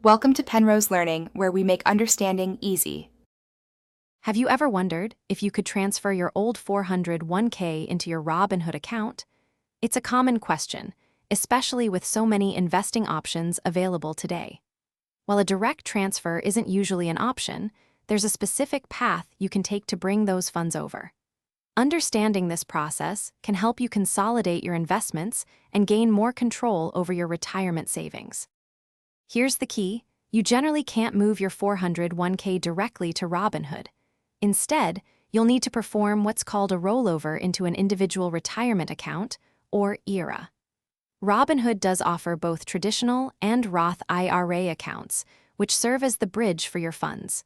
Welcome to Penrose Learning, where we make understanding easy. Have you ever wondered if you could transfer your old 401k into your Robinhood account? It's a common question, especially with so many investing options available today. While a direct transfer isn't usually an option, there's a specific path you can take to bring those funds over. Understanding this process can help you consolidate your investments and gain more control over your retirement savings. Here's the key: you generally can't move your 401k directly to Robinhood. Instead, you'll need to perform what's called a rollover into an individual retirement account, or IRA. Robinhood does offer both traditional and Roth IRA accounts, which serve as the bridge for your funds.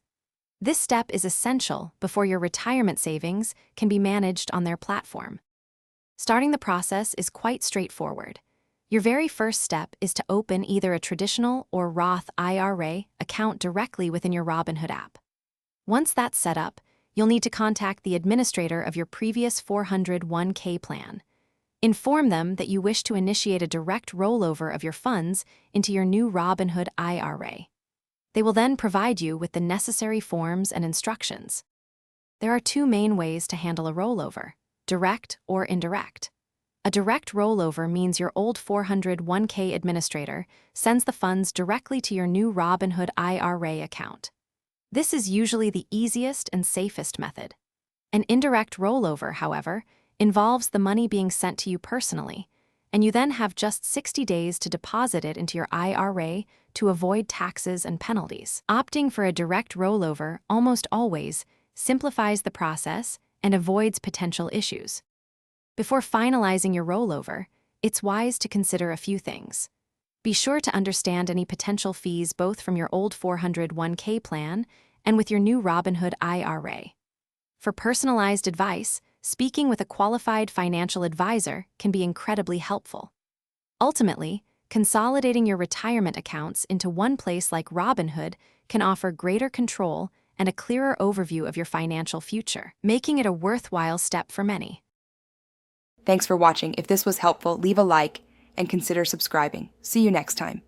This step is essential before your retirement savings can be managed on their platform. Starting the process is quite straightforward. Your very first step is to open either a traditional or Roth IRA account directly within your Robinhood app. Once that's set up, you'll need to contact the administrator of your previous 401k plan. Inform them that you wish to initiate a direct rollover of your funds into your new Robinhood IRA. They will then provide you with the necessary forms and instructions. There are two main ways to handle a rollover: direct or indirect. A direct rollover means your old 401k administrator sends the funds directly to your new Robinhood IRA account. This is usually the easiest and safest method. An indirect rollover, however, involves the money being sent to you personally, and you then have just 60 days to deposit it into your IRA to avoid taxes and penalties. Opting for a direct rollover almost always simplifies the process and avoids potential issues. Before finalizing your rollover, it's wise to consider a few things. Be sure to understand any potential fees both from your old 401k plan and with your new Robinhood IRA. For personalized advice, speaking with a qualified financial advisor can be incredibly helpful. Ultimately, consolidating your retirement accounts into one place like Robinhood can offer greater control and a clearer overview of your financial future, making it a worthwhile step for many. Thanks for watching. If this was helpful, leave a like and consider subscribing. See you next time.